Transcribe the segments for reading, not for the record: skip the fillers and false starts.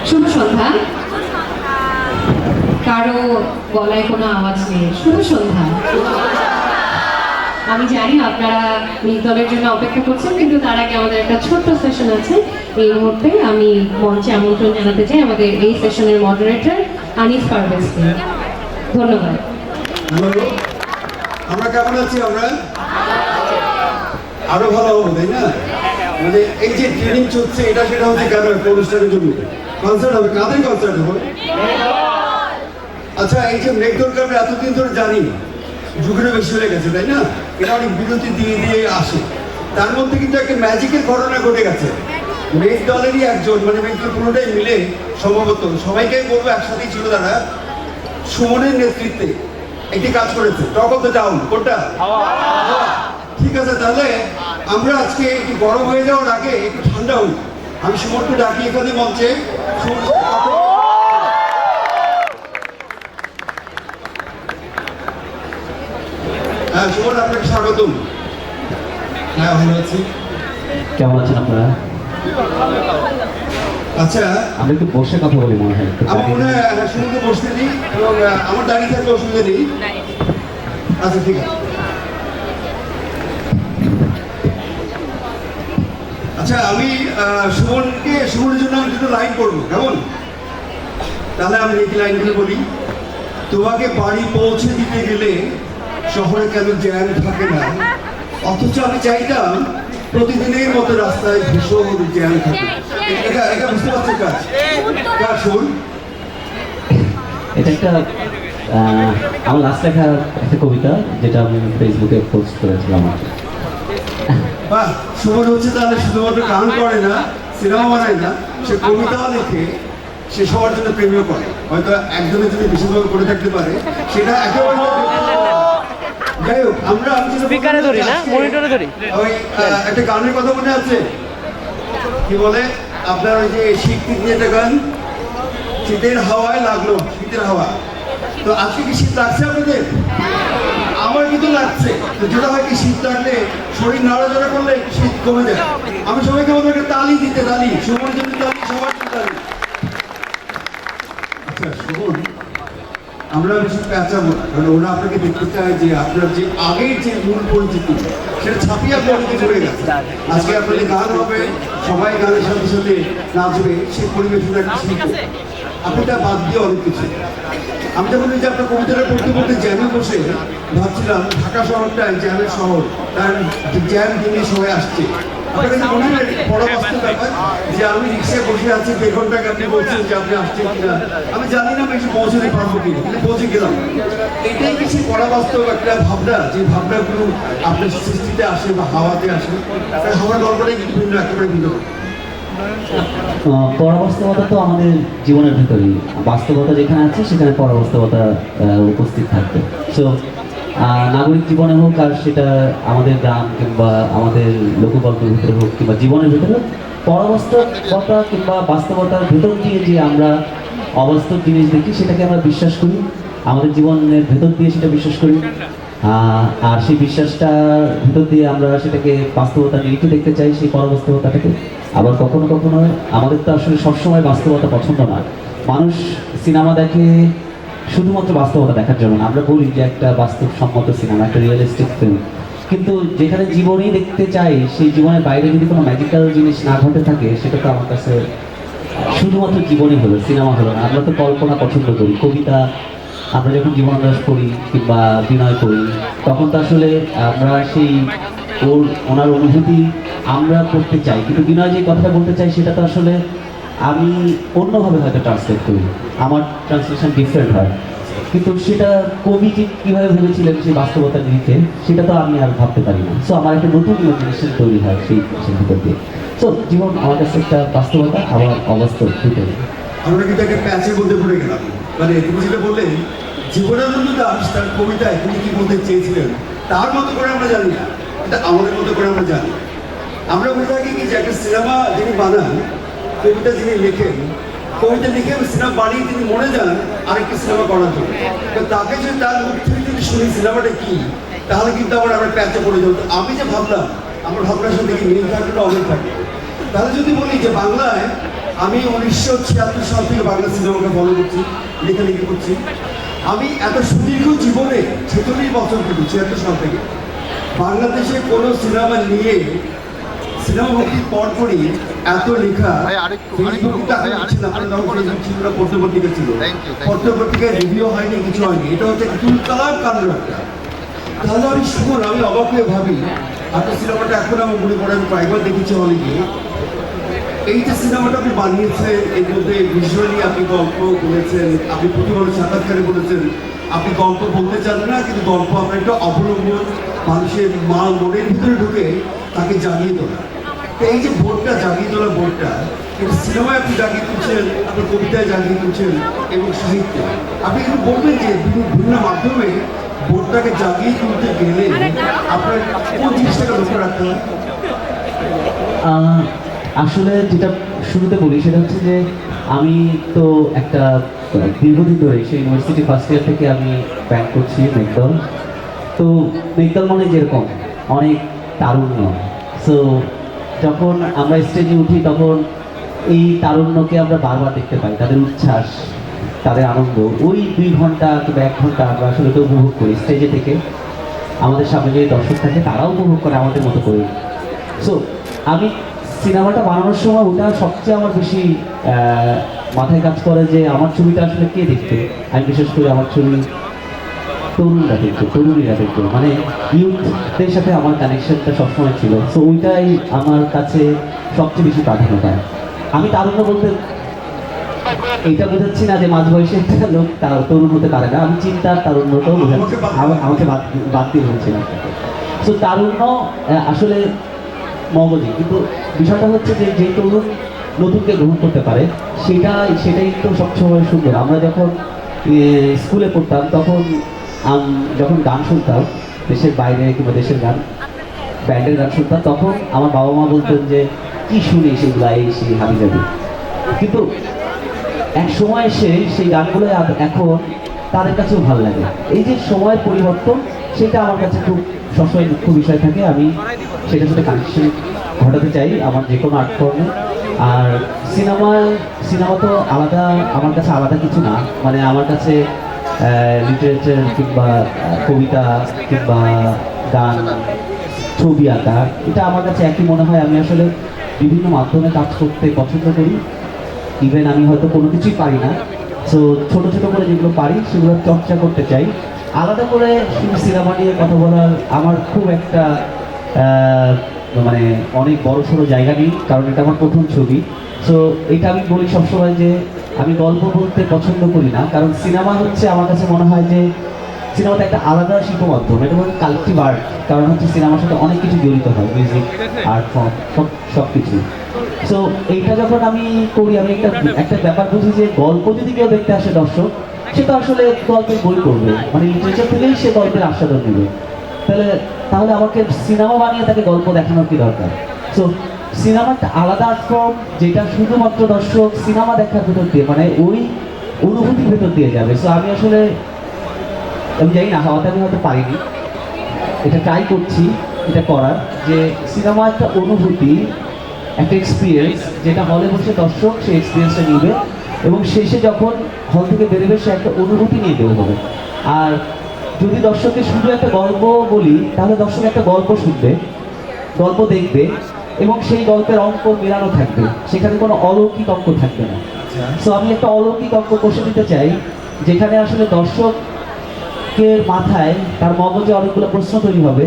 শুভ সন্ধ্যা। কারো গলায় কোনো আওয়াজ নেই। শুভ সন্ধ্যা। আমি জানি আপনারা দলের জন্য অপেক্ষা করছেন, কিন্তু তার আগে আমাদের একটা ছোট্ট সেশন আছে। এই মুহূর্তে আমি মঞ্চে আমন্ত্রণ জানাতে চাই আমাদের এই সেশনের মডারেটর আনিস পারভেজকে। ধন্যবাদ। হ্যালো, আমরা কেমন আছি? আমরা আরো ভালো হবো, তাই না? মানে এই যে ট্রেনিং চলছে, এটা সেটা হচ্ছে কেন একটা অনুষ্ঠানের জন্য কনসার্ট হবে। কাদের কনসার্ট হবে? আচ্ছা, এই যে মেঘদলকে আমরা এতদিন ধরে জানি, যুগেরও বেশি হয়ে গেছে, তাই না? এটা অনেক বিরতি দিয়ে দিয়ে আসে। তার মধ্যে কিন্তু একটা ম্যাজিকের ঘটনা ঘটে গেছে। মেঘ দলেরই একজন, মানে মেঘদল পুরোটাই মিলে সম্ভবত সবাইকে বলবো একসাথেই ছিল তারা, সুমনের নেতৃত্বে একটি কাজ করেছে। Talk of the town. কোনটা? ঠিক আছে, তাহলে আমরা আজকে একটু গরম হয়ে যাওয়ার আগে একটু ঠান্ডা হই। আমি সুমনকে ডাকি এখানে মঞ্চে। হ্যাঁ সুমন, আপনাকে স্বাগতম। হ্যাঁ, ভালো আছি। কেমন আছেন আপনারা? আচ্ছা, আমরা একটু বসে কথা বলি মনে হয়। আমার মনে হয় সুমনকে বসতে দিই, এবং আমার দাঁড়িয়ে থাকলে অসুবিধা নেই। আচ্ছা, ঠিক আছে। আচ্ছা, আমি সুমনের জন্য আমি দুটো লাইন করবো, কেমন? তাহলে আমি এই লাইনগুলো বলি। তোমাকে বাড়ি পৌঁছে দিতে গেলে শহরে কেন জ্যাম থাকে না, অথচ আমি চাইতাম প্রতিদিনের মতো রাস্তায় ভীষণ জ্যাম থাকে। এটা বুঝতে পারছো? কাজ শুন। এটা একটা আমার লাস্ট লেখা একটা কবিতা, যেটা আমি ফেসবুকে পোস্ট করেছিলাম। বাহ, সুমন হচ্ছে তাহলে শুধুমাত্র গান করে না, সিনেমা বানায় না, সে কবিতাও লেখে, সে সবার জন্য প্রেমও করে। হয়তো একজনের যদি বিশেষভাবে করে থাকতে পারে, সেটা একেবারে। যাই হোক, আমরা স্পিকারে ধরি না, মনিটরে ধরি। ওই একটা গানের কথা মনে আছে, কি বলে আপনার, ওই যে শীত নিয়ে একটা গান, শীতের হাওয়ায় লাগলো, শীতের হাওয়া। তো আজকে কি শীত লাগছে আপনাদের? আমার কিন্তু লাগছে। তো যেটা হয় কি, শীত লাগলে শরীর নাড়াচাড়া করলে শীত কমে যায়। আমি সবাইকে বলবো একটা তালি দিতে, তালি সুমনের জন্য, তালি সবার জন্য তালি। আচ্ছা সুমন, আমরা বেশি পেঁচাবো না, কারণ ওরা আপনাকে দেখতে চায় যে আপনার যে আগের যে মূল পরিচিতি, সেটা ছাপিয়ে আপনি অনেক কিছু হয়ে গেছে। আজকে আপনাদের গান হবে, সবাই গানের সাথে সাথে নাচবে, সেই পরিবেশটা একটা শিল্প। আপনি তা বাদ দিয়ে অনেক কিছু। আমি যখন যে আপনার কবিতাটা পড়তে পড়তে জ্যামে বসে ভাবছিলাম, ঢাকা শহরটা জ্যামের শহর, তার জ্যাম দিনে সবাই আসছে। আপনার কাছে মনে হয় বড় বাস্তব ব্যাপার যে আমি রিক্সায় বসে আছি, 1.5 ঘন্টা আপনি বলছেন যে আপনি আসছেন কিনা, আমি জানি না আমি এসে পৌঁছাতে পারবো কিনা, কিন্তু পৌঁছে গেলাম। এটাই কিছু বড় বাস্তব একটা ভাবনা, যে ভাবনাগুলো আপনার সৃষ্টিতে আসে বা হাওয়াতে আসে। হাওয়ার গল্পটাই কিন্তু ভিন্ন, একেবারে ভিন্ন। পরাবাস্তবতা তো আমাদের জীবনের ভিতরেই, বাস্তবতা যেখানে আছে সেখানে পরাবাস্তবতা উপস্থিত থাকবে। সো নাগরিক জীবনে হোক, আর সেটা আমাদের গ্রাম কিংবা আমাদের লোকগল্পের ভিতরে হোক, কিংবা জীবনের ভিতরে হোক, পরাবাস্তবতা কিংবা বাস্তবতার ভেতর দিয়ে যে আমরা অবাস্তব জিনিস দেখি, সেটাকে আমরা বিশ্বাস করি, আমাদের জীবনের ভেতর দিয়ে সেটা বিশ্বাস করি। আর সেই বিশ্বাসটার ভিতর দিয়ে আমরা সেটাকে বাস্তবতা নিরিখে দেখতে চাই, সেই পরবাস্তবতাটাকে। আবার কখনো কখনো আমাদের তো আসলে সবসময় বাস্তবতা পছন্দ না। মানুষ সিনেমা দেখে শুধুমাত্র বাস্তবতা দেখার জন্য না। আমরা বলি যে একটা বাস্তবসম্মত সিনেমা, একটা রিয়েলিস্টিক ফিল্ম, কিন্তু যেখানে জীবনই দেখতে চাই, সেই জীবনের বাইরে যদি কোনো ম্যাজিক্যাল জিনিস না ঘটে থাকে, সেটা তো আমার কাছে শুধুমাত্র জীবনই হলো, সিনেমা হলো না। আমরা তো কল্পনা পছন্দ করি, কবিতা আমরা যখন জীবনানন্দ পড়ি কিংবা বিনয় পড়ি, তখন তো আসলে আমরা সেই ওনার অনুভূতি আমরা করতে চাই, কিন্তু বিনয় যে কথাটা বলতে চাই, সেটা তো আসলে আমি অন্যভাবে হয়তো ট্রান্সলেট করি, আমার ট্রান্সলেশন ডিফারেন্ট হয়। কিন্তু সেটা কবি যে কীভাবে ভেবেছিলেন সেই বাস্তবতা নিরিখে, সেটা তো আমি আর ভাবতে পারি না। সো আমার একটা নতুন ইমাজিনেশন তৈরি হয় সেই ভিতর দিয়ে। সো জীবন আমার কাছে একটা বাস্তবতা, আবার অবাস্তব দুটোই। আমরা কিন্তু একটা প্যাচের মধ্যে পড়ে গেলাম। মানে তুমি যেটা বললেন, জীবনানন্দ দাশ তার কবিতায় তিনি কি বলতে চেয়েছিলেন, তার মতো করে আমরা জানি না, এটা আমাদের মতো করে আমরা জানি। আমরা বলে থাকি কি যে একটা সিনেমা যিনি বানান, কবিতা যিনি লেখেন, কবিতা লিখে সিনেমা বানিয়ে তিনি মরে যান আরেকটি সিনেমা করার জন্য। তো তাকে যদি তার মুখ থেকে যদি শুনি সিনেমাটা কি, তাহলে কিন্তু আমরা প্যাচে পড়ে যাবো। আমি যে ভাবলাম, আমার ভাবনার সাথে কি মিল থাকলে অনেক থাকে। তাহলে যদি বলি যে বাংলায় আমি 1976 সাল থেকে বাংলা সিনেমাকে ফলো করছি, লেখালেখি করছি। আমি এত সুদীর্ঘ জীবনে 46 বছর কিন্তু 76 সাল থেকে বাংলাদেশে কোনো সিনেমা নিয়ে সিনেমা মুক্তির পরপরই এত লেখা ফেসবুকটা ছিল, ফেসবুক ছিল না, পত্রপত্রিকা ছিল, পত্রপত্রিকায় রিভিউ হয়নি, কিছু হয়নি। এটা হচ্ছে তুলকালাম কাণ্ড একটা। তাহলে আমি শুনুন, আমি অবাক হয়ে ভাবি, আপনার সিনেমাটা এখন আমার মনে পড়ে, আমি কয়েকবার দেখেছি হলে গিয়ে। এই যে সিনেমাটা আপনি বানিয়েছেন, এর মধ্যে ভিজুয়ালি আপনি গল্প বলেছেন, আপনি প্রতিবার সাক্ষাৎকারে বলেছেন আপনি গল্প বলতে চান না, কিন্তু গল্প আপনার একটা অবলম্বন মানুষের মনের ভিতরে ঢুকে তাকে জাগিয়ে তোলা। তো এই যে বোর্ডটা জাগিয়ে তোলা, বোর্ডটা এটা সিনেমায় আপনি জাগিয়ে তুলছেন, আপনার কবিতায় জাগিয়ে তুলছেন এবং সাহিত্যে। আপনি কিন্তু বলবেন যে বিভিন্ন মাধ্যমে বোর্ডটাকে জাগিয়ে তুলতে গেলে আপনার কোন জিনিসটাকে লক্ষ্য রাখতে হয়? আসলে যেটা শুরুতে বলি সেটা হচ্ছে যে আমি তো একটা দীর্ঘদিন ধরে সেই ইউনিভার্সিটি ফার্স্ট ইয়ার থেকে আমি ব্যাক করছি মেঘদল। তো মেঘদল মানে যেরকম অনেক তারুণ্য। সো যখন আমরা স্টেজে উঠি তখন এই তারুণ্যকে আমরা বারবার দেখতে পাই, তাদের উচ্ছ্বাস, তাদের আনন্দ। ওই 2 ঘন্টা কিংবা 1 ঘন্টা আমরা আসলে তো উপভোগ করি স্টেজে থেকে। আমাদের সামনে যে দর্শক থাকে তারাও উপভোগ করে আমাদের মতো করে। সো আমি সিনেমাটা বানানোর সময় ওটা সবচেয়ে আমার বেশি মাথায় কাজ করে যে আমার ছবিটা আসলে কে দেখবে। আমি বিশেষ করে আমার ছবি তরুণরা দেখতো, তরুণীরা দেখতো, মানে ইউথদের সাথে আমার কানেকশনটা সবসময় ছিল। সো ওইটাই আমার কাছে সবচেয়ে বেশি প্রাধান্য পায়। আমি তারুণ্য বলতে এইটা বোঝাচ্ছি না যে মাঝ বয়সে একটা লোক তার তরুণ হতে পারে না, আমি চিন্তার তারুণ্যটাও বোঝাচ্ছি, আমাকে বাদ দিয়ে বলছিলাম। সো তারুণ্য আসলে মগজে, কিন্তু বিষয়টা হচ্ছে যে যে তরুণ নতুনকে গ্রহণ করতে পারে সেটাই তো সবসময় সুন্দর। আমরা যখন স্কুলে পড়তাম তখন যখন গান শুনতাম, দেশের বাইরে কিংবা দেশের গান, ব্যান্ডের গান শুনতাম, তখন আমার বাবা মা বলতেন যে কি শুনি সেগুলো এই সেই হাবি যাবি। কিন্তু এক সময় এসে সেই গানগুলো এখন তাদের কাছেও ভালো লাগে। এই যে সময়ের পরিবর্তন, সেটা আমার কাছে খুব সবসময় মুখ্য বিষয় থাকে। আমি সেটার সাথে কানেকশন ঘটাতে চাই আমার যে কোনো আর্ট ফর্মে। আর সিনেমা তো আলাদা, আমার কাছে আলাদা কিছু না। মানে আমার কাছে লিটারেচার কিংবা কবিতা কিংবা গান, ছবি আঁকা, এটা আমার কাছে একই মনে হয়। আমি আসলে বিভিন্ন মাধ্যমে কাজ করতে পছন্দ করি। ইভেন আমি হয়তো কোনো কিছুই পারি না, সো ছোটো ছোটো করে যেগুলো পারি সেগুলো চর্চা করতে চাই। আলাদা করে শুধু সিনেমা নিয়ে কথা বলার আমার খুব একটা মানে অনেক বড় সড়ো জায়গা নেই, কারণ এটা আমার প্রথম ছবি। সো এটা আমি বলি সবসময় যে আমি গল্প বলতে পছন্দ করি না, কারণ সিনেমা হচ্ছে আমার কাছে মনে হয় যে সিনেমাটা একটা আলাদা শিল্প মাধ্যম, এটা হচ্ছে কালেকটিভ আর্ট। কারণ হচ্ছে সিনেমার সাথে অনেক কিছু জড়িত হয়, মিউজিক, আর্ট ফর্ম, সব কিছু। সো এইটা যখন আমি করি, আমি একটা ব্যাপার বুঝি যে গল্প যদি কেউ দেখতে আসে দর্শক, সে তো আসলে গল্পের বই পড়বে, মানে লিটারেচার থেকেই সে গল্পের আস্বাদন নেবে। তাহলে আমাকে সিনেমা বানিয়ে তাকে গল্প দেখানোর কি দরকার? সো সিনেমা একটা আলাদা আর্ট ফর্ম, যেটা শুধুমাত্র দর্শক সিনেমা দেখার ভেতর দিয়ে, মানে ওই অনুভূতির ভেতর দিয়ে যাবে। সো আমি আসলে আমি জানি না, হওয়াতে আমি হয়তো পারিনি, এটা ট্রাই করছি এটা করার, যে সিনেমা একটা অনুভূতি, একটা এক্সপিরিয়েন্স, যেটা হলে বসে দর্শক সেই এক্সপিরিয়েন্সটা নিবে এবং শেষে যখন হল থেকে বেরোবে সে একটা অনুভূতি নিয়ে বের হবে। আর যদি দর্শককে শুধু একটা গল্প বলি, তাহলে দর্শক একটা গল্প শুনবে, গল্প দেখবে এবং সেই গল্পের অঙ্ক মেলানো থাকবে, সেখানে কোনো অলৌকিক অঙ্ক থাকবে না। সো আমি একটা অলৌকিক অঙ্ক কষে দিতে চাই, যেখানে আসলে দর্শকের মাথায়, তার মগজে অনেকগুলো প্রশ্ন তৈরি হবে।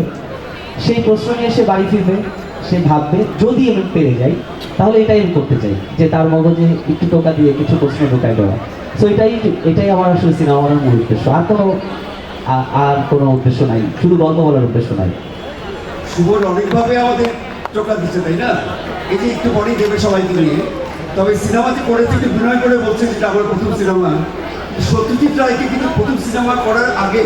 সেই প্রশ্ন নিয়ে সে বাড়ি ফিরবে, সে ভাববে, যদি আমি পেরে যাই তাহলে এটাই আমি করতে চাই, যে তার মগজে একটু টোকা দিয়ে কিছু প্রশ্ন ঢোকায় দেওয়া। সো এটাই আমার আসলে সিনেমা বানানোর মূল উদ্দেশ্য। আর কোনো উদ্দেশ্য নাই, শুধু গল্প বলার উদ্দেশ্য নাই। শুভর অনেকভাবে আমাদের টোকা দিচ্ছে, তাই না? এই যে একটু পরেই দেবে সবাইকে নিয়ে। তবে সিনেমাতে করেছে একটু বিনয় করে বলছে, যেটা আমার প্রথম সিনেমা। সত্যজিৎ রায়কে কিন্তু প্রথম সিনেমা করার আগে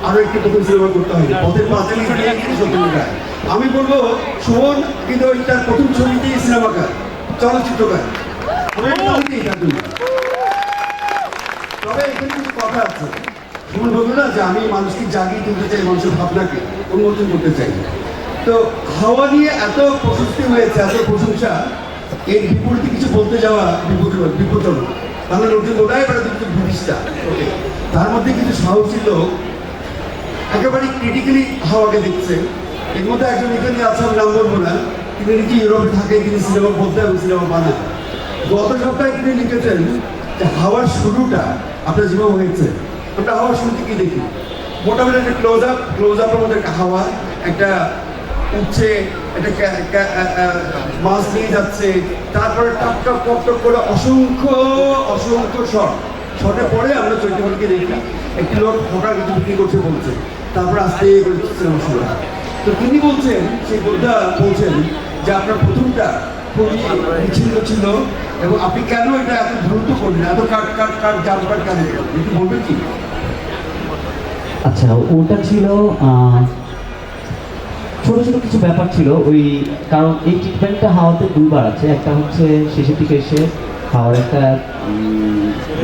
আরো একটি প্রথম সিনেমা করতে হবে, পথের পাঁচালী দিয়ে কিন্তু সত্যজিৎ রায়। আমি বলবো সুমন কিন্তু তার প্রথম ছবিতেই সিনেমাকার, চলচ্চিত্রকার। তবে এখানে কিছু কথা আছে। সুমন বলবো না যে আমি মানুষকে জাগিয়ে তুলতে চাই, মানুষের ভাবনাকে উন্মোচন করতে চাই। তো হাওয়া নিয়ে এত প্রশস্তি হয়েছে, এত প্রশংসা, এর বিপরীতে কিছু বলতে যাওয়া বিপজ্জনক। তাহলে লোকজন ওটাই বেড়াতে কিন্তু ব্রিটিশটা। ওকে, তার মধ্যে কিছু সাহসী লোক একেবারে ক্রিটিক্যালি হাওয়াকে দেখছে। এর মধ্যে একজন এখানে আছে, আমি নাম বলবো না, তিনি নাকি ইউরোপে থাকে, তিনি সিনেমা বলতে এবং সিনেমা বানান। গত সপ্তাহে তিনি লিখেছেন যে হাওয়ার শুরুটা আপনার জীবন হয়েছে। আমরা হাওয়ার শুরুতে কি দেখি? মোটামুটি একটা ক্লোজ আপের মধ্যে একটা হাওয়া একটা উঠছে, একটা মাছ নিয়ে যাচ্ছে, তারপরে টপ টপ টপ টপ করে অসংখ্য শটের পরে আমরা চৈত্রকে দেখি একটি লোক ফোটার কিছু বিক্রি করছে বলছে, তারপরে আস্তে করে সিনেমা শুরু হয়। তো তিনি বলছেন, সেই বোদ্ধা বলছেন যে আপনার প্রথমটা খুবই বিচ্ছিন্ন ছিল এবং আপনি কেন এটা এত দ্রুত করলেন, এত কাট জাম কাট কেন করলেন, একটু বলবেন কি? আচ্ছা, ওটা ছিল ছোট ছোট কিছু ব্যাপার ছিল ওই, কারণ এই ট্রিটমেন্টটা হাওয়াতে দুবার আছে। একটা হচ্ছে শেষের দিকে এসে হাওয়ার একটা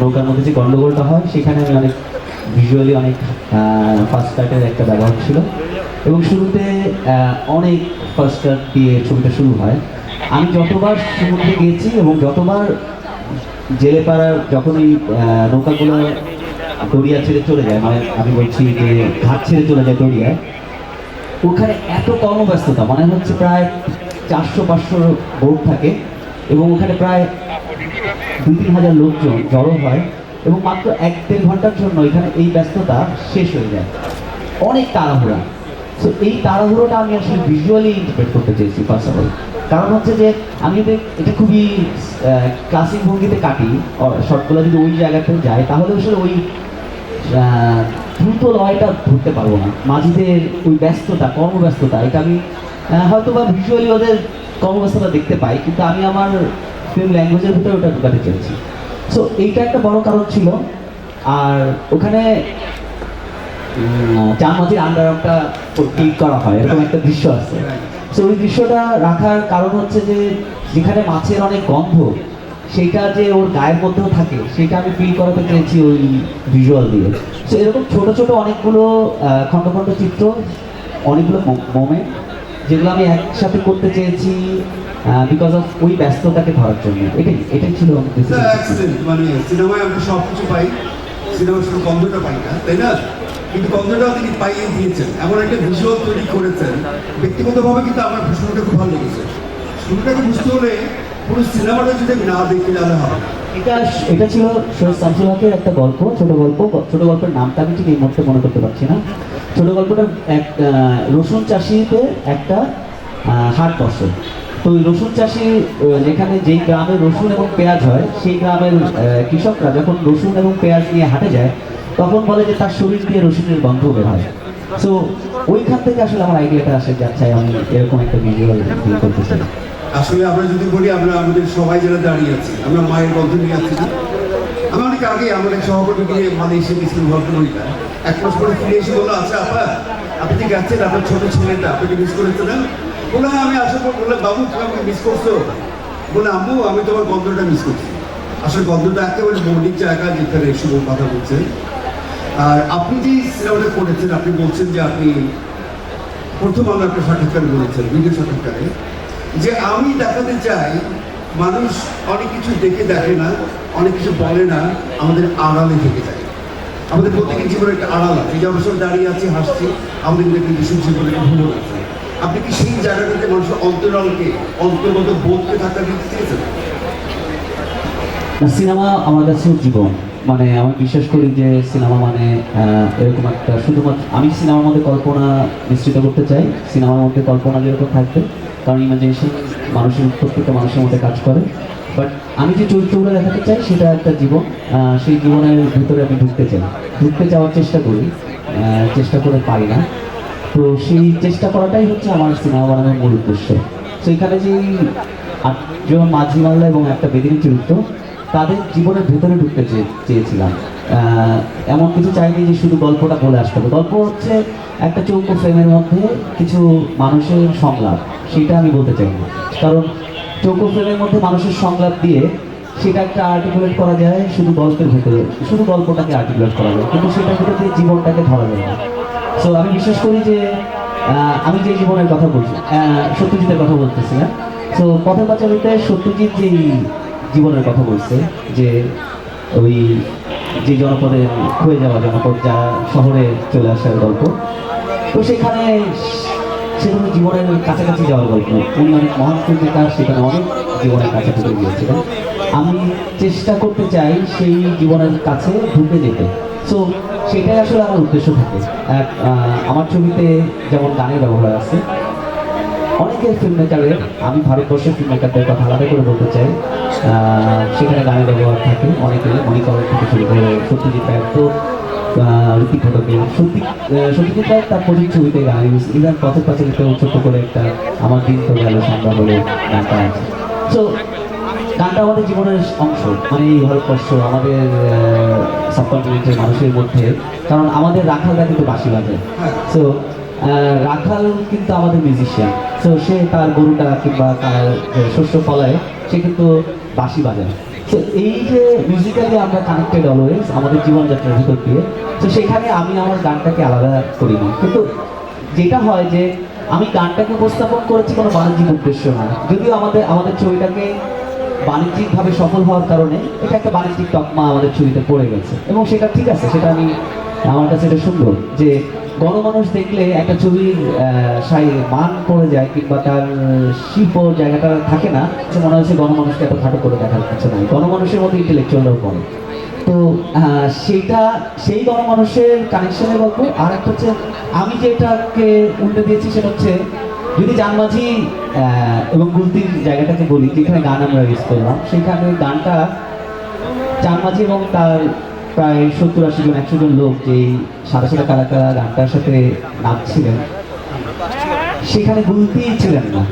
নৌকার মধ্যে যে গন্ডগোলটা হয়, সেখানে আমি অনেক ভিজুয়ালি অনেক ফার্স্ট কাটের একটা ব্যবহার ছিল এবং শুরুতে অনেক ফার্স্ট কাট দিয়ে ছবিটা শুরু হয়। আমি যতবার সমুদ্রে গিয়েছি এবং যতবার জেলে পাড়ার যখন ওই নৌকাগুলো দরিয়া ছেড়ে চলে যায়, মানে আমি বলছি যে ঘাট ছেড়ে চলে যায় দরিয়ায়, ওখানে এত কর্মব্যস্ততা, মানে হচ্ছে প্রায় 400-500 বোট থাকে এবং ওখানে প্রায় 2-3 হাজার লোকজন জড়ো হয় এবং মাত্র 1-1.5 ঘন্টার জন্য এখানে এই ব্যস্ততা শেষ হয়ে যায়। অনেক তাড়াহুড়া। সো এই তাড়াহুড়োটা আমি আসলে ভিজুয়ালি ইন্টারপ্রেট করতে চেয়েছি ফার্স্ট অফ অল। কারণ হচ্ছে যে আমি যদি এটা খুবই ক্লাসিক ভঙ্গিতে কাটি, শর্টগুলো যদি ওই জায়গাতে যায় তাহলে আসলে ওই দ্রুত লয়টা ধরতে পারবো না। মাঝিদের ওই ব্যস্ততা, কর্মব্যস্ততা, এটা আমি হয়তো বা ভিজুয়ালি ওদের কর্মব্যস্ততা দেখতে পাই, কিন্তু আমি আমার ফিল্ম ল্যাঙ্গুয়েজের ভিতরে ওটা ঢুকাতে চেয়েছি। সো এইটা একটা বড় কারণ ছিল। আর ওখানে চার মাঝির আন্ডারআর্মটা ক্লিক করা হয়, এরকম একটা দৃশ্য আছে। সো ওই দৃশ্যটা রাখার কারণ হচ্ছে যে যেখানে মাছের অনেক গন্ধ, সেইটা যে ওর গায়ের মধ্যেও থাকে, সেটা আমি ফিল করাতে চেয়েছি ওই ভিজুয়াল দিয়ে। সো এরকম ছোট ছোট অনেকগুলো খণ্ড খণ্ড চিত্র, অনেকগুলো মোমেন্ট, যেগুলো আমি একসাথে করতে চেয়েছি বিকজ অফ ওই ব্যস্ততাকে ধরার জন্য। এটাই ছিল মানে সিনেমায় আমরা সব কিছু পাই, সিনেমার শুধু গন্ধটা পাই না, তাই না? কিন্তু গন্ধটাও তিনি পাইয়ে দিয়েছেন, এমন একটা ভিজুয়াল তৈরি করেছেন। ব্যক্তিগতভাবে কিন্তু আমার শুরুটা খুব ভালো লেগেছে। শুরুটাকে বুঝতে হলে পুরো সিনেমাটা যদি না দেখতে তাহলে হবে না। এটা ছিল সৈয়দ শামসুল হকের একটা গল্প, ছোট গল্পের নামটা আমি ঠিক এই মুহূর্তে মনে করতে পারছি না। ছোট গল্পটা এক রসুন চাষিতে একটা হাট বসে। তো ওই রসুন চাষি যেখানে যেই গ্রামে রসুন এবং পেঁয়াজ হয়, সেই গ্রামের কৃষকরা যখন রসুন এবং পেঁয়াজ নিয়ে হাটে যায়, তখন বলে যে তার শরীর দিয়ে রসুনের গন্ধ বের হয়। সো ওইখান থেকে আসলে আমার আইডিয়াটা আসে যে আচ্ছা আমি এরকম একটা ভিজুয়াল ফিল করতে চাই। আসলে আমরা যদি বলি, আমরা আমাদের সবাই যারা দাঁড়িয়ে আছি, আমরা মায়ের গন্ধ নিয়ে আছি না? আমি অনেক আগে আমার এক সহকর্মী গিয়ে মালয়েশিয়া গেছিলাম, গল্প করিটা 1 মাস পরে ফিরে এসে বললো, আচ্ছা আপা আপনি যে গেছেন, আপনার ছোট ছেলেটা আপনাকে মিস করেছে না? বলে হ্যাঁ আমি আসার পর বললাম, বাবু তুমি আমাকে মিস করছো? বলে আম্মু আমি তোমার গন্ধটা মিস করছি। আসলে গন্ধটা একেবারে মৌলিক জায়গা যেখানে শুভ কথা বলছেন। আর আপনি যে সিনেমাটা করেছেন, আপনি বলছেন যে আপনি প্রথম আলো একটা সাক্ষাৎকার বলেছেন, ভিডিও সাক্ষাৎকারে, যে আমি দেখাতে চাই মানুষ অনেক কিছু দেখে না, অনেক কিছু বলে না, আমাদের আড়ালে থেকে যায়। আমাদের প্রত্যেকের জীবনে একটা আড়াল আছে, এই যে আমরা সব দাঁড়িয়ে আছি, হাসছি, আমাদের কিন্তু জীবনে ভুল আছে। আপনি কি সেই জায়গাটাতে মানুষের অন্তরালকে, অন্তর্গত বোধকে থাকা দিতে চেয়েছেন? সিনেমা আমার কাছে জীবন, মানে আমি বিশ্বাস করি যে সিনেমা মানে এরকম একটা, শুধুমাত্র আমি সিনেমার মধ্যে কল্পনা মিশ্রিত করতে চাই। সিনেমার মধ্যে কল্পনা যেরকম থাকবে, কারণ ইমাজিনেশন প্রত্যেকটা মানুষের মধ্যে কাজ করে। বাট আমি যে চরিত্রগুলো দেখাতে চাই সেটা একটা জীবন, সেই জীবনের ভিতরে আমি ঢুকতে যাওয়ার চেষ্টা করি, চেষ্টা করে পারি না। তো সেই চেষ্টা করাটাই হচ্ছে আমার সিনেমা বানানোর মূল উদ্দেশ্য। সেইখানে যে 8জন মাঝি মাল্লা এবং একটা বেদিনী চরিত্র, তাদের জীবনের ভেতরে ঢুকতে চেয়েছিলাম। এমন কিছু চাইনি যে শুধু গল্পটা বলে আসতে হবে। গল্প হচ্ছে একটা চৌকো ফ্রেমের মধ্যে কিছু মানুষের সংলাপ, সেটা আমি বলতে চাই না। কারণ চৌকো ফ্রেমের মধ্যে মানুষের সংলাপ দিয়ে সেটা একটা আর্টিকুলেট করা যায় শুধু গল্পের ভেতরে, শুধু গল্পটাকে আর্টিকুলেট করা যায়, কিন্তু সেটার ভিতরে দিয়ে জীবনটাকে ধরা যায় না। সো আমি বিশ্বাস করি যে আমি যে জীবনের কথা বলছি, সত্যজিতের কথা বলতেছি না, তো পথের পাঁচালীতে সত্যজিৎ যেই জীবনের কথা বলছে, যে ওই যে জনপদের ক্ষয়ে যাওয়া জনপদ যারা শহরে চলে আসার গল্প, তো সেখানে সেগুলো জীবনের কাছাকাছি যাওয়ার গল্প। উনি অনেক মহান সঙ্গীকার, সেখানে অনেক জীবনের কাছে ঢুকে গিয়েছিলেন। আমি চেষ্টা করতে চাই সেই জীবনের কাছে ঢুকে যেতে। সো সেটাই আসলে আমার উদ্দেশ্য থাকে। আমার ছবিতে যেমন গানের ব্যবহার আছে, অনেকের ফিল্ম মেকারের, আমি ভারতবর্ষের ফিল্ম মেকারদের কথা আলাদা করে বলতে চাই, সেখানে গানের ব্যবহার থাকে অনেকের, মণিকরণ থেকে শুরু করে সত্যজিৎ রায়, তো ঋতিক ঘটকে সত্যজিৎ রায় তার প্রতি ছবিতে গান ইউজ, ইভেন পথের পাঁচালীতেও ছোট্ট করে একটা আমার দিন তো গেল সন্ধ্যা বলে গানটা আছে। সো গানটা আমাদের জীবনের অংশ, মানে এই ভারতবর্ষ আমাদের সাবকন্টিনেন্টের মানুষের মধ্যে, কারণ আমাদের রাখালরা কিন্তু বাঁশি বাজে। সো রাখাল কিন্তু আমাদের মিউজিশিয়ান, সো সে তার গরুটা কিংবা তার শস্য ফলায় সে কিন্তু বাঁশি বাজায়। তো এই যে মিউজিক্যালি আমরা কানেক্টেড অলওয়েজ আমাদের জীবনযাত্রার ভিতর দিয়ে, তো সেখানে আমি আমার গানটাকে আলাদা করিনি। কিন্তু যেটা হয় যে আমি গানটাকে উপস্থাপন করেছি কোনো বাণিজ্যিক উদ্দেশ্য না, যদিও আমাদের ছবিটাকে বাণিজ্যিকভাবে সফল হওয়ার কারণে এটা একটা বাণিজ্যিক তকমা আমাদের ছবিতে পড়ে গেছে, এবং সেটা ঠিক আছে, সেটা আমার কাছে এটা সুন্দর যে গণমানুষ দেখলে একটা ছবির মান পড়ে যায় কিংবা তার শিল্প জায়গাটা থাকে না, যে মনে হচ্ছে গণমানুষকে এত খাটো করে দেখার কিছু নাই, গণমানুষের মধ্যে ইন্টেলেকচুয়ালরাও পড়ে। তো সেই গণমানুষের কানেকশনের গল্প। আর একটা হচ্ছে আমি যেটাকে উল্টে দিয়েছি সেটা হচ্ছে, যদি জানমাঝি এবং গুলতির জায়গাটাকে বলি, যেখানে গান আমরা ইউজ করলাম, সেখানে গানটা জানমাঝি এবং তার প্রায় 70-80 জন 100 জন লোক যেই সাদা সাদা কালা কালা গানটার সাথে নাচছিলেন, সেখানে গুলতি ছিলেন না।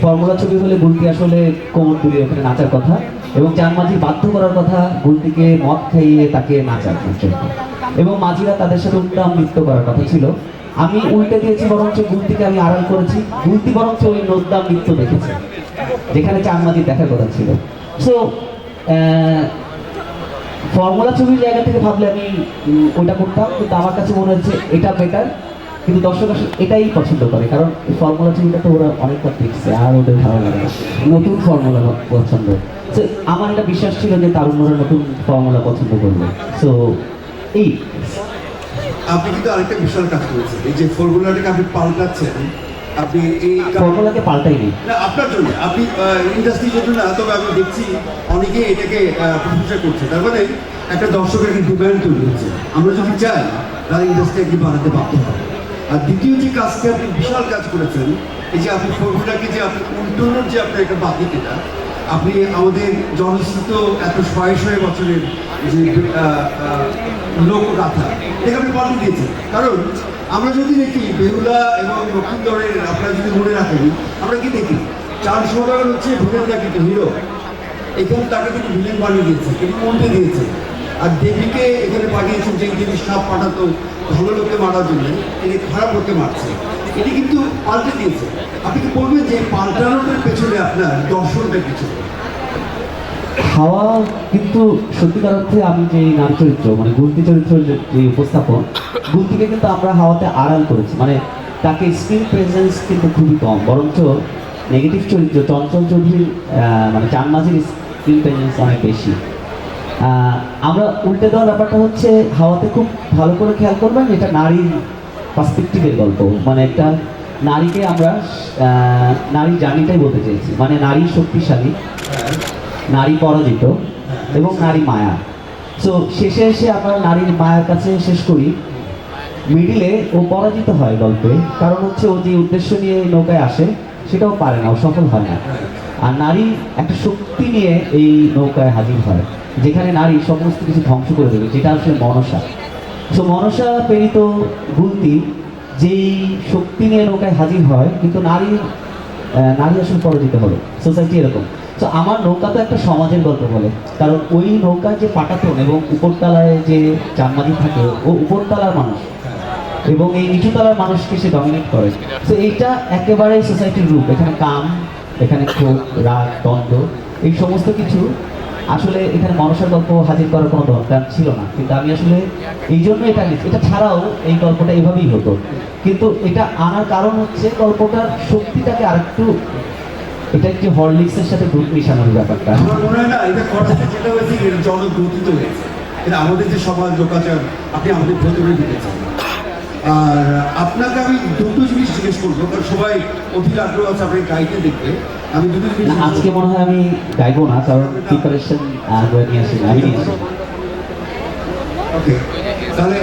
ফর্মুলা ছবি হলে গুলতি আসলে কোমর দুলিয়ে ওখানে নাচার কথা, এবং জানমাঝি বাধ্য করার কথা গুলতিকে মদ খাইয়ে তাকে নাচার জন্য, এবং মাঝিরা তাদের সাথে উত্তম নৃত্য করার কথা ছিল। আমি উল্টে দিয়েছি, বরঞ্চ গুলতিকে আমি আড়াল করেছি, গুলতি বরঞ্চ ওই নদ্দাম নৃত্য দেখেছে যেখানে চানমাঝির দেখার কথা ছিল। সো ফর্মুলা ছবির জায়গা থেকে ভাবলে আমি ওইটা করতাম, কিন্তু আমার কাছে মনে হচ্ছে এটা বেটার, কিন্তু দর্শক আসলে এটাই পছন্দ করে, কারণ এই ফর্মুলা ছবিটা তো ওরা অনেকবার দেখছে আর ওদের ভালো লাগে, নতুন ফর্মুলা পছন্দ। সো আমার একটা বিশ্বাস ছিল যে তারুণ্যরা নতুন ফর্মুলা পছন্দ করবে। সো এই আপনি কিন্তু আরেকটা বিশাল কাজ করেছেন, এই যে ফর্মুলাটাকে আপনি পাল্টাচ্ছেন, আপনি এই ফর্মুলাকে পাল্টাইনি না আপনার জন্য, আপনি ইন্ডাস্ট্রির জন্য না, তবে আমি দেখছি অনেকে এটাকে প্রশংসা করছে, তার মানে একটা দর্শকের একটা ডিমান্ড তৈরি হচ্ছে। আমরা যদি চাই তাহলে ইন্ডাস্ট্রি একদিন বানাতে বাধ্য হবে। আর দ্বিতীয় যে কাজকে আপনি বিশাল কাজ করেছেন, এই যে আপনি ফর্মুলাকে যে আপনি উল্টোনোর যে আপনার একটা বাতিটা, আপনি আমাদের জনশ্রুত এত শয়ে শয়ে বছরের যে লোকগাথা এটাকে আপনি পাল্টে দিয়েছেন। কারণ আমরা যদি দেখি বেহুলা এবং লক্ষিন্দরের, আপনারা যদি মনে রাখেন, আমরা কি দেখি চার সৌদাগর হচ্ছে ভিলেনরা কিন্তু হিরো, এখানে তাকে কিন্তু ভিলেন বানিয়ে দিয়েছে, কিন্তু মন্ত্রে দিয়েছে। আর দেবীকে এখানে পাঠিয়েছেন যে যিনি সাপ পাঠাতো ভালো লোককে মারার জন্য, তিনি খারাপ লোককে মারছে, এটি কিন্তু পাল্টে দিয়েছে। আপনি কি বলবেন যে পাল্টানোটার পেছনে আপনার দর্শনটার পিছনে? হাওয়া কিন্তু সত্যিকার অর্থে আমি যে নারী চরিত্র, মানে গুলতি চরিত্রের যে উপস্থাপন, গুলতিকে কিন্তু আমরা হাওয়াতে আড়াল করেছি, মানে তাকে স্ক্রিন প্রেজেন্স কিন্তু খুবই কম, বরঞ্চ নেগেটিভ চরিত্র চঞ্চল চৌধুরীর মানে চানমাঝির স্ক্রিন প্রেজেন্স অনেক বেশি। আমরা উল্টে দেওয়ার ব্যাপারটা হচ্ছে, হাওয়াতে খুব ভালো করে খেয়াল করবেন, এটা নারীর পার্সপেক্টিভের গল্প, মানে একটা নারীকে আমরা নারীর জার্নিটাই বলতে চেয়েছি, মানে নারী শক্তিশালী, নারী পরাজিত এবং নারী মায়া। সো শেষে এসে আমরা নারীর মায়ার কাছে শেষ করি, মিডিলে ও পরাজিত হয় গল্পে, কারণ হচ্ছে ও যে উদ্দেশ্য নিয়ে নৌকায় আসে সেটাও পারে না, ও সফল হয় না। আর নারী একটা শক্তি নিয়ে এই নৌকায় হাজির হয়, যেখানে নারী সমস্ত কিছু ধ্বংস করে দেবে, যেটা আসলে মনসা। সো মনসা প্রেরিত গুলতি যেই শক্তি নিয়ে নৌকায় হাজির হয়, কিন্তু নারী আসলে পরাজিত হলো। সোসাইটি এরকম। তো আমার নৌকা তো একটা সমাজের গল্প বলে, কারণ ওই নৌকার যে পাটাতন এবং উপরতলায় যে চানমাঝি থাকে, ও উপরতলার মানুষ এবং এই নিচুতলার মানুষকে সে ডমিনেট করে। তো এইটা একেবারে সোসাইটির রূপ, এখানে কাম, এখানে ক্ষোভ, রাগ, দ্বন্দ্ব, এই সমস্ত কিছু আসলে এখানে মনসার গল্প হাজির করার কোনো দরকার ছিল না, কিন্তু আমি আসলে এই জন্য এটা নিচ্ছি। এটা ছাড়াও এই গল্পটা এভাবেই হতো, কিন্তু এটা আনার কারণ হচ্ছে গল্পটার শক্তিটাকে আরেকটু এটা একটি হরলিক্সের সাথে দুধ মিশানোর ব্যাপারটা। আমার মনে হয় না এটা করাতে যেটা হয়েছে জনগ্রথিত হয়েছে, এটা আমাদের যে সমাজ লোকাচার আপনি আমাদের ভেতরে ঢুকেছেন। আর আপনাকে আমি দুটো জিনিস জিজ্ঞেস করবো, কারণ সবাই অধিক আগ্রহ আছে আপনি গাইতে দেখবে। আমি দুটো জিনিস না, আজকে মনে হয় আমি গাইবো না, কারণ প্রিপারেশন করে নিয়ে আসি, আমি নিয়ে আসি। ওকে, তাহলে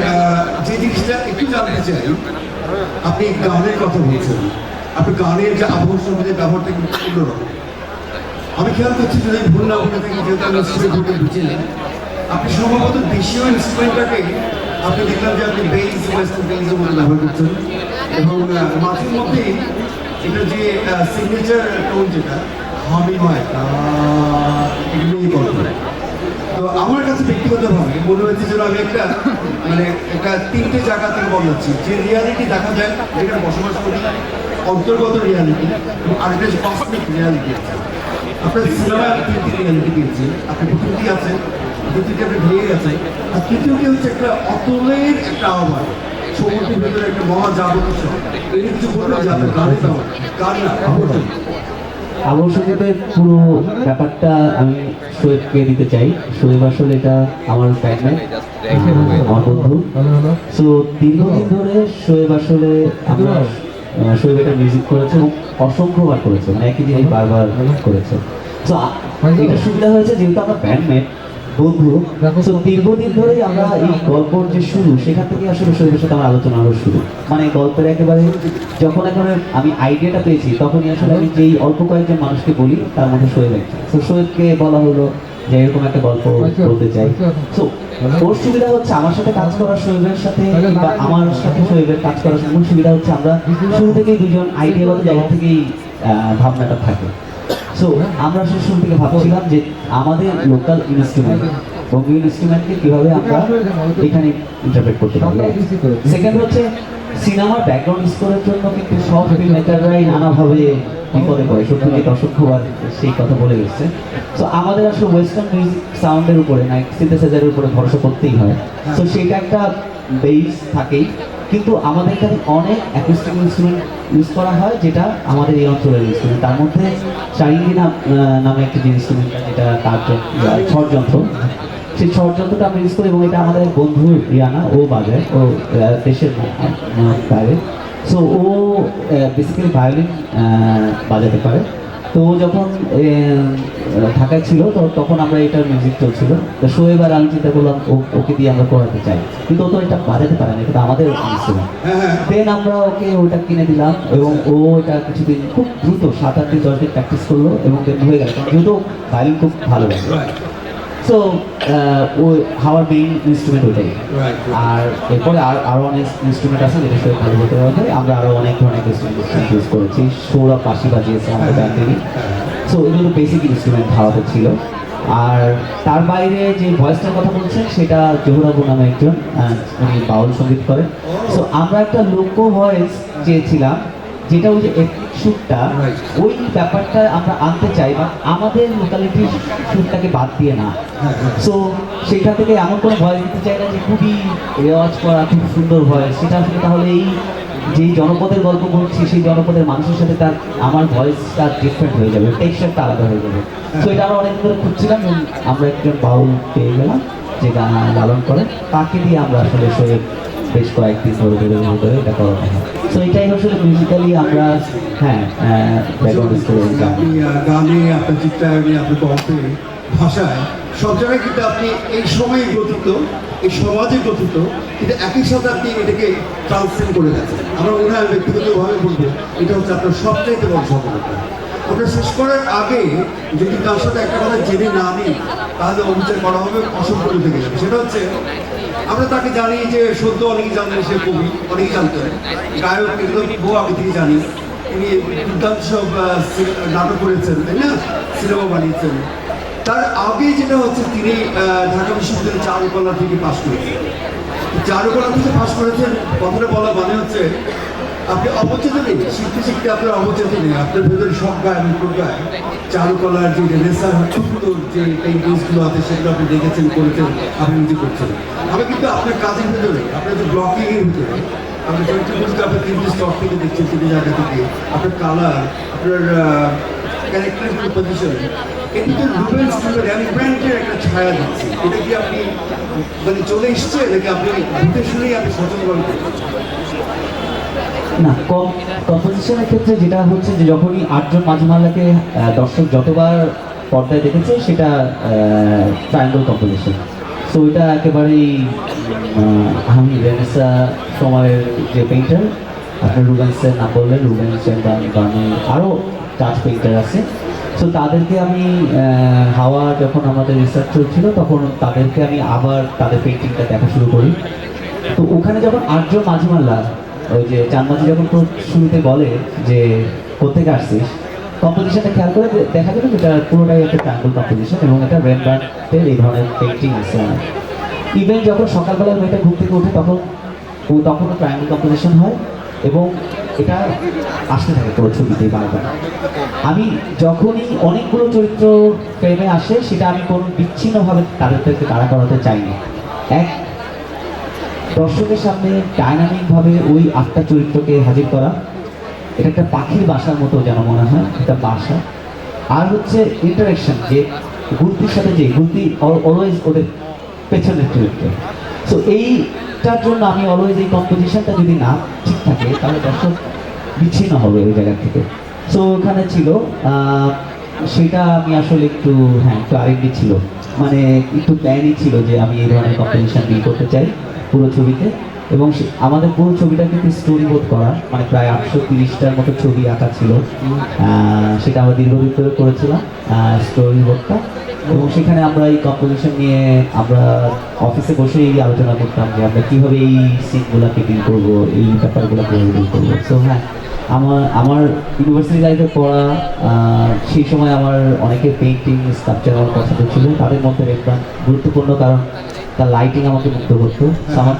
যে জিনিসটা একটু জানতে চাই, আপনি গানের কথা বলছেন, আপনি গানের যে আবহাওয়ার সঙ্গে ব্যবহারটা কিন্তু অন্যরকম। আমি খেয়াল করছি যদি ভুল না বলে থাকি, যেহেতু আমি স্কুলে ঢুকে বুঝিলেন, আপনি সম্ভবত দেশীয় ইনস্ট্রুমেন্টটাকে আপনি দেখলাম যে আপনি বেস ওয়েস্টার্ন বেসের মধ্যে ব্যবহার করছেন, এবং মাঝে মধ্যেই এটা যে সিগনেচার টোন যেটা হামি হয় এগুলোই করতেন। তো আমার কাছে ব্যক্তিগতভাবে মনে হয়েছে যেন আমি একটা মানে একটা তিনটে জায়গা থেকে বলাচ্ছি, যে রিয়ালিটি দেখা যায় যেখানে বসবাস করি, অন্তর্গত রিয়ালিটি, এবং আরেকটা যে কসমিক রিয়ালিটি আছে। আপনার সিনেমায় আমি তিনটি রিয়ালিটি পেয়েছি, আপনি প্রথমটি আছে, দ্বিতীয়টি আপনি ভেঙে গেছে, আর তৃতীয়টি হচ্ছে একটা অতলের একটা আহ্বান, সমুদ্রের ভেতরে একটা মহাজাগতিক শহর। এই কিছু বলবেন যে আপনার গানে দেওয়া গান না আবর্তন। আবহাওয়া সঙ্গীতের পুরো ব্যাপারটা আমি শোয়েবকে দিতে চাই। শোয়েব আসলে এটা আমার ব্যান্ডমেট, আমার বন্ধু। সো দীর্ঘদিন ধরে শোয়েব আসলে আমরা শোয়েব এটা মিউজিক করেছে এবং অসংখ্যবার করেছে, মানে একই জিনিস বারবার করেছে। সো এটা সুবিধা হয়েছে যেহেতু আমরা ব্যান্ডমেট, বন্ধু, তো দীর্ঘদিন ধরেই আমরা এই গল্পর যে শুরু, সেখান থেকে আসলে শোয়েবের সাথে আমার আলোচনা হলো শুরু। মানে গল্পের একেবারে যখন একেবারে আমি আইডিয়াটা পেয়েছি, তখনই আসলে আমি যেই অল্প কয়েকজন মানুষকে বলি তার মধ্যে শোয়েব একটা। তো শোয়েবকে বলা হলো যে এরকম একটা গল্প বলতে চাই। তো ওর সুবিধা হচ্ছে আমার সাথে কাজ করা, শোয়েবের সাথে বা আমার সাথে শোয়েবের কাজ করার মূল সুবিধা হচ্ছে আমরা শুরু থেকেই দুজন আইডিয়াগত জায়গা থেকেই ভাবনাটা থাকে। সো আমরা আসলে শুরু থেকে ভাবছিলাম যে আমাদের লোকাল ইনস্ট্রুমেন্ট, বঙ্গীয় ইনস্ট্রুমেন্টকে কীভাবে আমরা এখানে ইন্টারপ্রেট করতে পারি। সেকেন্ড হচ্ছে সিনেমার ব্যাকগ্রাউন্ড স্কোরের জন্য কিন্তু সব ফিল্ম মেকাররাই নানাভাবে বিপদে পড়ে, সত্যজিৎ অসংখ্যবার সেই কথা বলে গেছে। তো আমাদের আসলে ওয়েস্টার্ন মিউজিক সাউন্ডের উপরে না সিনথেসাইজারের উপরে ভরসা করতেই হয়। তো সেটা একটা বেস থাকেই, কিন্তু আমাদের এখানে অনেক অ্যাকুস্টিক ইনস্ট্রুমেন্ট ইউজ করা হয় যেটা আমাদের এই অঞ্চলের ইনস্ট্রুমেন্ট। তার মধ্যে সারিঙ্গি নামে একটি যে ইনস্ট্রুমেন্ট, যেটা ঝড়যন্ত্র, সেই ঝড়যন্ত্রটা আমরা ইউজ করি এবং এটা আমাদের বন্ধু রিয়ানা, ও বাজায়, ও দেশের বাইরে। সো ও বেসিক্যালি ভায়োলিন বাজাতে পারে। তো ও যখন ঢাকায় ছিল তো তখন আমরা এটার মিউজিক চলছিল, তো শোয়েব আর আমি চিন্তা করলাম ওকে দিয়ে আমরা করাতে চাই, কিন্তু ও তো এটা বাজাতে পারে না, এটা আমাদের ইনস্ট্রুমেন্ট। দেন আমরা ওকে ওটা কিনে দিলাম এবং ও এটা কিছুদিন খুব দ্রুত 7-8 দিন 10 দিন প্র্যাকটিস করলো এবং দেন হয়ে গেল, কারণ যেহেতু ভায়োলিন খুব ভালো লাগে। সো ও হাওয়ার মেইন ইনস্ট্রুমেন্ট ওটাই। আর এরপরে আরও অনেক ইনস্ট্রুমেন্ট আছে যেটা সবাই ভালো বলতে পারবে। আমরা আরও অনেক ধরনের ইনস্ট্রুমেন্ট ইউজ করেছি, সৌরভ পাশি বাজিয়েছে আমাদের ব্যান্ডেরই। সো এগুলো বেসিক ইনস্ট্রুমেন্ট হাওয়াতে ছিল। আর তার বাইরে যে ভয়েসটার কথা বলছেন সেটা জোহরাবু নামে একজন, উনি বাউল সঙ্গীত করেন। সো আমরা একটা লোক ভয়েস চেয়েছিলাম, যেটা ওই যে এথনিক সুরটা, ওই ব্যাপারটা আমরা আনতে চাই, বা আমাদের লোকালিটির সুরটাকে বাদ দিয়ে না। সো সেটা থেকে এমন কোনো ভয়েস দিতে চাই না যে খুবই রেওয়াজ করা খুব সুন্দর ভয়েস, সেটা আসলে তাহলে এই যেই জনপদের গল্প বলছি সেই জনপদের মানুষের সাথে তার আমার ভয়েসটা ডিফারেন্ট হয়ে যাবে, টেক্সচারটা আলাদা হয়ে যাবে। সো এটা আমরা অনেক ধরে খুঁজছিলাম এবং আমরা একজন বাউল পেয়ে গেলাম যে গান লালন করে, তাকে দিয়ে আমরা আসলে শোয়েব বেশ কয়েকদিন ধরে এটা করা হয়। সো এটাই আসলে মিউজিক্যালি আমরা ব্যাকগ্রাউন্ড স্কোর আপনি গানে, আপনার চিত্রায়নে, আপনার গল্পে, ভাষায় সব জায়গায় কিন্তু আপনি এই সময়ে গ্রথিত, এই সমাজে গ্রথিত, কিন্তু একই সাথে আপনি এটাকে ট্রান্সলেট করে গেছেন। আমার মনে হয় ব্যক্তিগতভাবে বলবো এটা হচ্ছে আপনার সবচাইতে বড় সফলতা। ওটা শেষ করার আগে যদি তার সাথে একটা কথা জেনে না নিই তাহলে অবিচার করা হবে, অসম্পূর্ণ থেকে যাবে। সেটা হচ্ছে আমরা তাকে জানি যে সদ্য অনেকেই জানতেন, সে কবি, অনেকেই জানতেন, গায়ক কিন্তু বহু আগে থেকে জানি। তিনি দুর্দান্ত সব নাটক করেছেন, তাই না, সিনেমা বানিয়েছেন। তার আগে যেটা হচ্ছে তিনি ঢাকা বিশ্ববিদ্যালয়ের চারুকলা থেকে পাশ করেছেন। চারুকলা থেকে পাশ করেছেন কথাটা বলা মানে হচ্ছে আপনি অবচেতনে শিখতে শিখতে আপনার অবচেতনে আপনার ভেতরে সজ্ঞায় এবং প্রজ্ঞায় চারুকলার যে রেনেসার উত্তর যে পেইন্টিংসগুলো আছে সেগুলো আপনি দেখেছেন, করেছেন, আপনি নিজে করছেন। আমি কিন্তু আপনার কাজের ভেতরে, আপনার যে ব্লকিংয়ের ভিতরে, আপনি চরিত্র বুঝতে আপনার তিনটে স্টক থেকে দেখছেন, তিনটে জায়গা থেকে আপনার কালার, আপনার ক্যারেক্টার পজিশন, কিন্তু রুবেল স্কুলের র্যাম্প্যান্টের একটা ছায়া দিচ্ছে। এটা কি আপনি মানে চলে এসছে নাকি আপনি ভূতে শুনেই আপনি সচেতন করবেন? না, কম্পোজিশনের ক্ষেত্রে যেটা হচ্ছে যে যখনই 8জন মাঝমাল্লাকে দর্শক যতবার পর্দায় দেখেছে সেটা ট্রায়াঙ্গল কম্পোজিশন। সো এটা একেবারেই আমি রেনেসা সময়ের যে পেইন্টার, আপনার রুবেন্সের নাম বললেন, রুবেন্স বার্নি, আরও টাচ পেইন্টার আছে। সো তাদেরকে আমি হাওয়া যখন আমাদের রিসার্চ চলছিল তখন তাদেরকে আমি আবার তাদের পেইন্টিংটা দেখা শুরু করি। তো ওখানে যখন 8জন মাঝমাল্লা ওই যে চানমাঝি যখন শুরুতে বলে যে কোথেকে আসছিস, কম্পোজিশনটা খেয়াল করে দেখা যাবে যেটা পুরোটাই একটা ট্রায়াঙ্গল কম্পোজিশন এবং এটা রেমব্রান্ডের এই ধরনের পেইন্টিং আছে। ইভেন যখন সকালবেলা মেয়েটা ঘুম থেকে ওঠে তখনও ট্রায়াঙ্গল কম্পোজিশন হয় এবং এটা আসতে থাকে পুরো ছবিতেই বারবার। আমি যখনই অনেকগুলো চরিত্র ফ্রেমে আসে সেটা আমি কোনো বিচ্ছিন্নভাবে তাদেরকে তাড়া করাতে চাইনি। এক দর্শকের সামনে ডাইনামিকভাবে ওই 8টা চরিত্রকে হাজির করা, এটা একটা পাখির বাসার মতো যেন মনে হয়, একটা বাসা। আর হচ্ছে ইন্টারাকশন, যে গুলতির সাথে যে গুলতি অলওয়েজ ওদের পেছনের চরিত্র। সো এইটার জন্য আমি অলওয়েজ এই কম্পোজিশনটা যদি না ঠিক থাকে তাহলে দর্শক বিচ্ছিন্ন হবে ওই জায়গা থেকে। সো ওখানে ছিল সেটা আমি আসলে একটু একটু আরেকটি ছিল, মানে একটু প্ল্যানই ছিল যে আমি এই ধরনের কম্পোজিশন দিয়ে করতে চাই পুরো ছবিতে। এবং আমাদের পুরো ছবিটা কিন্তু স্টোরি বোর্ড করা, মানে প্রায় 830টার মতো ছবি আঁকা ছিল। সেটা আমরা দীর্ঘদিন ধরে করেছিলাম স্টোরি বোর্ডটা, এবং সেখানে আমরা এই কম্পোজিশন নিয়ে আমরা অফিসে বসেই আলোচনা করতাম যে আমরা কীভাবে এই সিনগুলোকে ডিল করবো, এই ব্যাপারগুলো কীভাবে ডিল করবো। সো আমার ইউনিভার্সিটি লাইফে পড়া সেই সময় আমার অনেকে পেইন্টিং স্কাল্পচার আমার পছন্দ ছিল, তাদের মধ্যে রেফারেন্স গুরুত্বপূর্ণ কারণ তার লাইটিং আমাকে মুগ্ধ করতো। আমার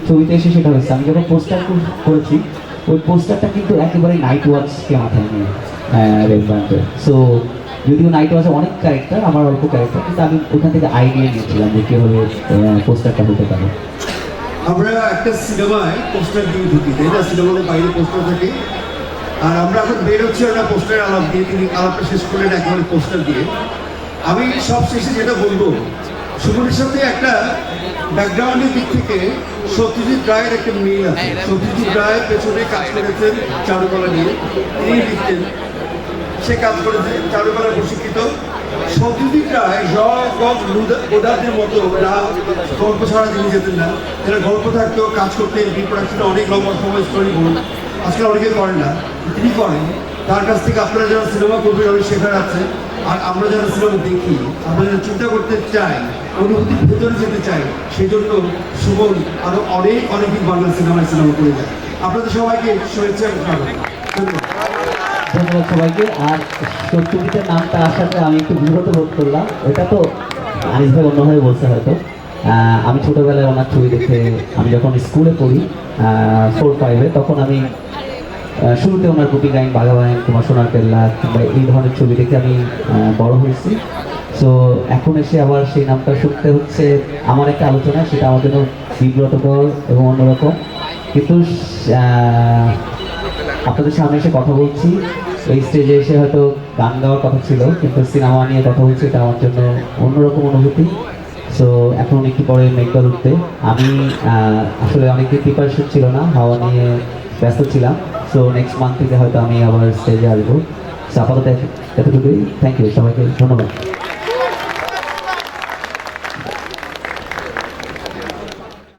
ছবিতে এসে সেটা হয়েছে, আমি যখন পোস্টার করেছি ওই পোস্টারটা কিন্তু একেবারেই নাইট ওয়াচকে মাথায় নিয়ে রেফারেন্সের। সো যদিও নাইট ওয়াচে অনেক ক্যারেক্টার, আমার অল্প ক্যারেক্টার, কিন্তু আমি ওখান থেকে আইডিয়া নিয়েছিলাম যে কীভাবে পোস্টারটা হতে পারে। আমরা একটা সিনেমায় পোস্টার দিয়ে ঢুকি, তাই না? সিনেমার বাইরে পোস্টার থাকে, আর আমরা এখন বেরোচ্ছি একটা পোস্টারের আলাপ দিয়ে, তিনি আলাপটা শেষ করলেন একেবারে পোস্টার দিয়ে। আমি সব শেষে যেটা বলবো, সুমনের সাথে একটা ব্যাকগ্রাউন্ডের দিক থেকে সত্যজিৎ রায়ের একটা মিল আছে। সত্যজিৎ রায় পেছনে কাজ করেছেন চারুকলা নিয়ে, তিনি লিখতেন, সে কাজ করেছে চারুকলার প্রশিক্ষিত। সত্যজিৎ রায় ওদারদের মতো গল্প ছাড়া তিনি যেতেন না, যারা গল্প থাকতো কাজ করতেন, রিপ্রোডাকশনে অনেক লম্বা সময় স্টোরি বোর্ড, আজকাল অনেকে করেন না, তিনি করেন। তার কাছ থেকে আপনারা যারা সিনেমা করবেন অনেক শেখার আছে। আর আমরা যারা সিনেমা দেখি, আমরা যারা চিন্তা করতে চাই, অনুভূতির ভেতরে যেতে চাই, সেই জন্য সুমন আরও অনেকদিন বাংলা সিনেমা করে যায়। আপনাদের সবাইকে শুভেচ্ছা এবং স্বাগত। ধন্যবাদ সবাইকে। আর সত্যজিতের নামটা আসাতে আমি একটু বিব্রত বোধ করলাম, এটা তো আনিস ভাই অন্যভাবে বলতে হয়তো। আমি ছোটোবেলায় ওনার ছবি দেখে, আমি যখন স্কুলে পড়ি 4-5-এ, তখন আমি শুরুতে ওনার গুপি গাইন, বাঘাবাইন, তোমার সোনার কেল্লা কিংবা এই ধরনের ছবি দেখে আমি বড় হয়েছি। সো এখন এসে আবার সেই নামটা শুনতে হচ্ছে আমার একটা আলোচনা, সেটা আমার জন্য বিব্রতকর এবং অন্যরকম। কিন্তু আপনাদের সামনে এসে কথা বলছি, এই স্টেজে এসে হয়তো গান গাওয়ার কথা ছিল, কিন্তু সিনেমা নিয়ে কথা বলছি, এটা আমার জন্য অন্যরকম অনুভূতি। সো এখন একটু পরে মেঘদল উঠতে, আমি আসলে অনেকদিন প্রিপারেশন ছিল না, হাওয়া নিয়ে ব্যস্ত ছিলাম। সো নেক্সট মান্থ থেকে হয়তো আমি আবার স্টেজে আসবো। সো আপাতত এতটুকুই। থ্যাংক ইউ, সবাইকে ধন্যবাদ।